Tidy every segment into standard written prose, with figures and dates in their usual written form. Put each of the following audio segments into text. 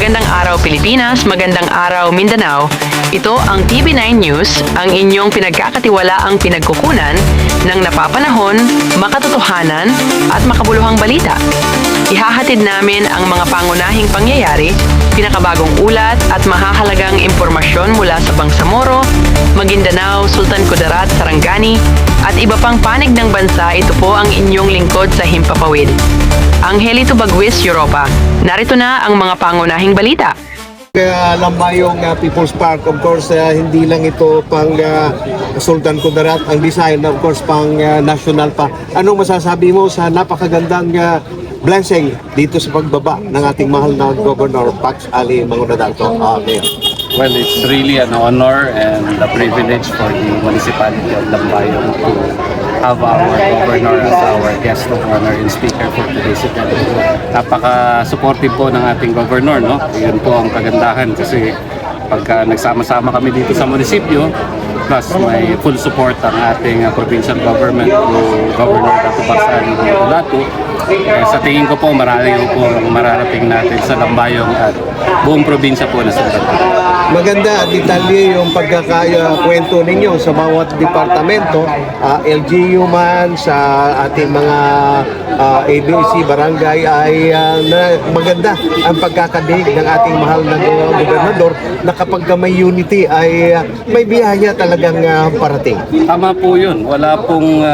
Magandang araw Pilipinas, magandang araw Mindanao. Ito ang TV9 News, ang inyong pinagkakatiwalaang pinagkukunan ng napapanahon, makatotohanan at makabuluhang balita. Ihahatid namin ang mga pangunahing pangyayari, pinakabagong ulat at mahahalagang impormasyon mula sa Bangsamoro, Maguindanao, Sultan Kudarat, Sarangani at iba pang panig ng bansa. Ito po ang inyong lingkod sa Himpapawid, Angelito Bagwis, Europa. Narito na ang mga pangunahing balita. Lambayong People's Park, of course, hindi lang ito pang Sultan Kudarat ang design, of course, pang national pa. Anong masasabi mo sa napakagandang blessing dito sa pagbaba ng ating mahal na Governor Pax Ali Mangudadangto? Mayor. Well, it's really an honor and a privilege for the municipality of Lambayong to have our governor as our guest of honor and speaker for today's event. Napaka-supportive po ng ating governor, no? Yun po ang kagandahan kasi pagka nagsama-sama kami dito sa munisipyo, plus may full support ang ating provincial government through Governor Dato Pax Ali Mangudadangto. Sa tingin ko po, marami po mararating natin sa Lambayong at buong probinsya po na Sultan. Maganda at detalye yung pagkakakwento ninyo sa bawat departamento, LGU man, sa ating mga ABC, barangay, ay maganda ang pagkakadig ng ating mahal na gobernador na kapag may unity ay may biyaya talagang parating. Tama po yun. Wala pong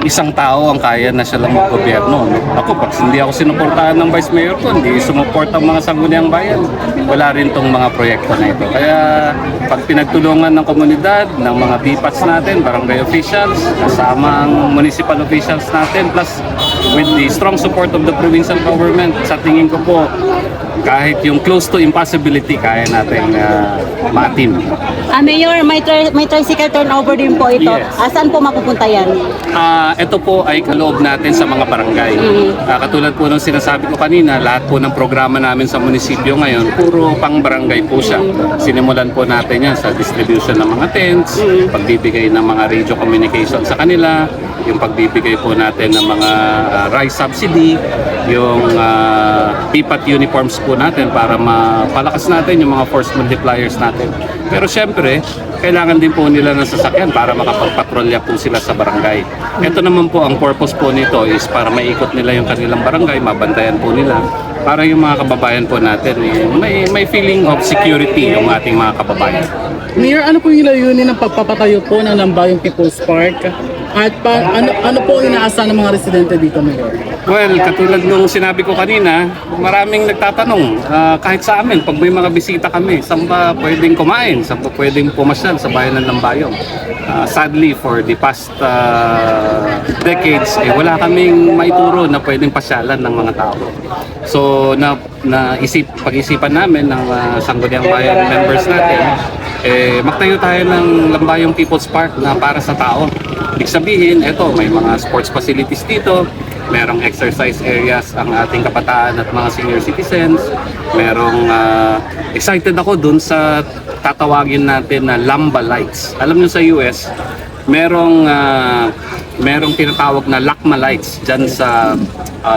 isang tao ang kaya na siya lang maggobyerno. Ako, pag hindi ako sinuportahan ng Vice Mayor ko, hindi sumuport ang mga sangguniang bayan, wala rin tong mga proyekto na ito. Kaya pag pinagtulungan ng komunidad, ng mga BPATs natin, barangay officials, kasama ang municipal officials natin, plus with the strong support of the provincial government, sa tingin ko po, kahit yung close to impossibility, kaya natin ma-team. Mayor, may tricycle turnover din po ito. Yes. Saan po mapupunta yan? Ito po ay kaloob natin sa mga barangay. Katulad po ng sinasabi ko kanina, lahat po ng programa namin sa munisipyo ngayon, puro pang barangay po siya. Sinimulan po natin yan sa distribution ng mga tents, pagbibigay ng mga radio communication sa kanila, yung pagbibigay po natin ng mga rice subsidy, yung PPAT uniforms po natin para mapalakas natin yung mga force multipliers natin. Pero syempre, kailangan din po nila ng sasakyan para makapagpatrolya po sila sa barangay. Ito naman po, ang purpose po nito is para maikot nila yung kanilang barangay, mabantayan po nila, para yung mga kababayan po natin may feeling of security yung ating mga kababayan. Mayor, ano po yung layunin ng pagpapatayo po ng Lambayong People's Park? At ano po inaasahan ng mga residente dito, Mayor? Well, katulad nung sinabi ko kanina, maraming nagtatanong kahit sa amin, pag may mga bisita kami, saan ba pwedeng kumain, saan ba pwedeng pumasyal sa bayan ng Lambayong. Sadly, for the past decades, wala kaming maituro na pwedeng pasyalan ng mga tao. So, pag-isipan namin ng Sangguniang Bayan members natin, magtayo tayo ng Lambayong People's Park na para sa tao. Ibig sabihin, may mga sports facilities dito, merong exercise areas ang ating kabataan at mga senior citizens, merong excited ako dun sa tatawagin natin na Lamba Lights. Alam nyo sa US, merong tinatawag na LACMA Lights dyan sa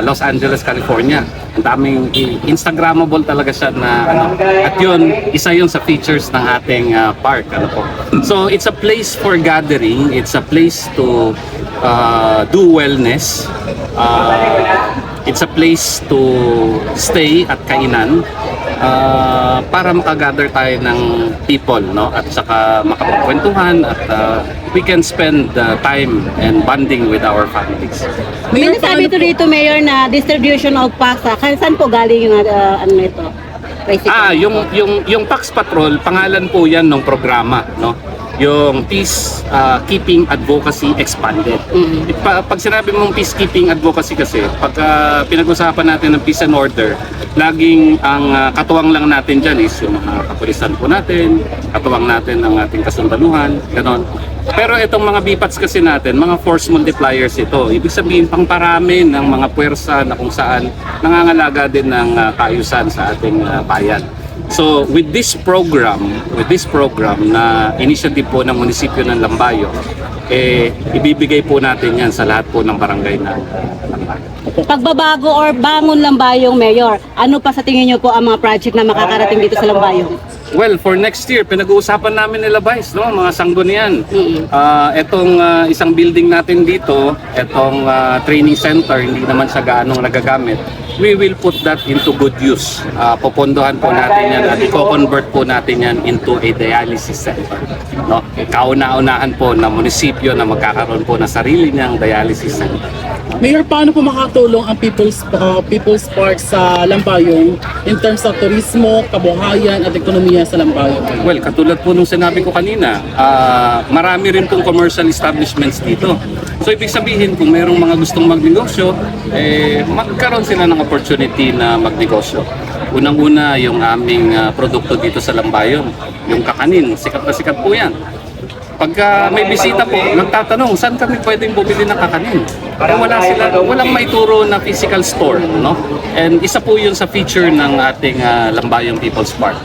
Los Angeles, California. Ang daming Instagrammable talaga siya na at yun, isa yun sa features ng ating park. So it's a place for gathering, it's a place to do wellness, it's a place to stay at kainan, para makagather tayo ng people, no? At saka makapagkwentuhan at we can spend time and bonding with our families. May nasabi ito dito, Mayor, na distribution of packs. Saan po galing yung ito? Tricycle? Yung Pax Patrol, pangalan po yan ng programa, no? Yung Peacekeeping Advocacy Expanded. Pag sinabi mong Peacekeeping Advocacy kasi, pag pinag-usapan natin ng peace and order, laging ang katuwang lang natin dyan is yung mga kapulisan po natin, katuwang natin ang ating kasundaluhan, ganon. Pero itong mga BPATs kasi natin, mga force multipliers ito. Ibig sabihin, pangparami ng mga puwersa na kung saan nangangalaga din ng kaayusan sa ating bayan. So with this program na initiative po ng munisipyo ng Lambayong, ibibigay po natin yan sa lahat po ng barangay na Lambayong. po. Pagbabago or bangon Lambayong Mayor, ano pa sa tingin niyo po ang mga project na makakarating dito sa Lambayong? Well, for next year, pinag-uusapan namin nila Vice, no? Mga sanggunian. Etong isang building natin dito, etong training center, hindi naman siya gaanong nagagamit. We will put that into good use. Popondohan po natin yan at i-convert po natin yan into a dialysis center. No? Kauna-unahan po na munisipyo na magkakaroon po ng sarili niyang dialysis center. Mayor, paano po makatulong ang People's Park sa Lambayong in terms of turismo, kabuhayan at ekonomiya sa Lambayong? Well, katulad po nung sinabi ko kanina, marami rin pong commercial establishments dito. So ibig sabihin, kung mayroong mga gustong magnegosyo, magkaroon sila ng opportunity na magnegosyo. Unang-una, yung aming produkto dito sa Lambayong, yung kakanin, sikat na sikat po yan. Pagka may bisita po, nagtatanong, saan kami pwedeng bumili ng kakanin? Walang maituro na physical store, no? And isa po yun sa feature ng ating Lambayong People's Park.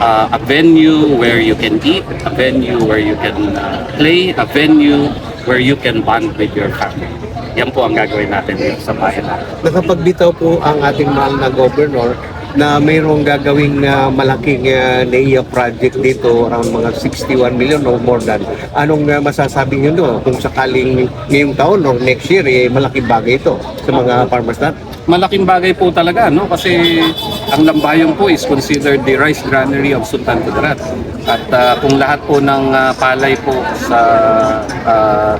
A venue where you can eat, a venue where you can play, a venue where you can bond with your family. Yan po ang gagawin natin dito sa bayan natin. Nakapagbitaw po ang ating mahal na governor na mayroong gagawing malaking NAIA project dito, around mga 61 million or more than. Anong masasabi niyo doon kung sakaling ngayong taon or next year, malaking bagay ito sa mga farmers natin? Malaking bagay po talaga, no? Kasi ang Lambayong po is considered the rice granary of Sultan Kudarat. At kung lahat po ng palay po sa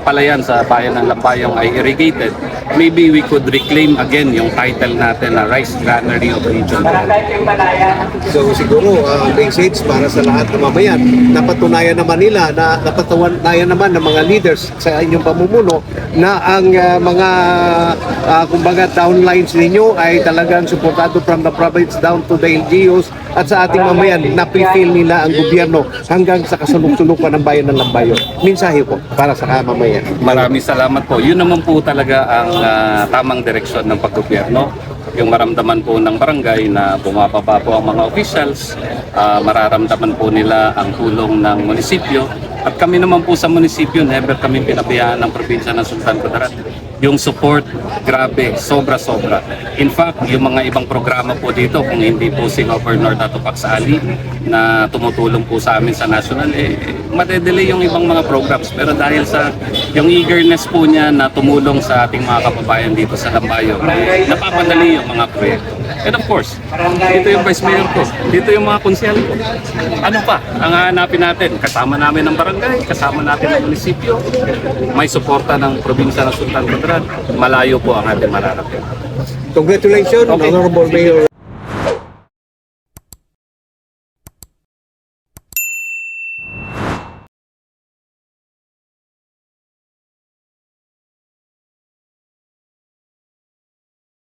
palayan sa bayan ng Lambayong ay irrigated, maybe we could reclaim again yung title natin na rice granary of Region. So siguro, message para sa lahat ng mamayan, napatunayan naman nila, napatunayan naman ng mga leaders sa inyong pamumuno na ang mga kumbaga downlines ninyo ay talagang suportado from the province down to the LGUs at sa ating mamayan, napifeel nila ang gobyerno hanggang sa kasulok-sulukan ng bayan ng Lambayong. Mensahe po para sa mamayan. Maraming salamat po. Yun naman po talaga ang tamang direksyon ng paggobyerno. Yung maramdaman po ng barangay na bumababa po ang mga officials, mararamdaman po nila ang tulong ng munisipyo. At kami naman po sa munisipyo, never kami pinabayaan ng probinsya ng Sultan Kudarat. Yung support, grabe, sobra-sobra. In fact, yung mga ibang programa po dito, kung hindi po si Governor Dato Paksali na tumutulong po sa amin sa national, madedelay yung ibang mga programs. Pero dahil sa yung eagerness po niya na tumulong sa ating mga kababayan dito sa Lambayong, napapadali yung mga proyekto. And of course, dito yung Vice Mayor ko, dito yung mga konsyal ko. Ano pa ang hahanapin natin? Kasama namin ng barangay, kasama natin ng munisipyo, may suporta ng probinsya ng Sultan Kudarat, malayo po ang ating mararating. Congratulations, Okay. Honorable Mayor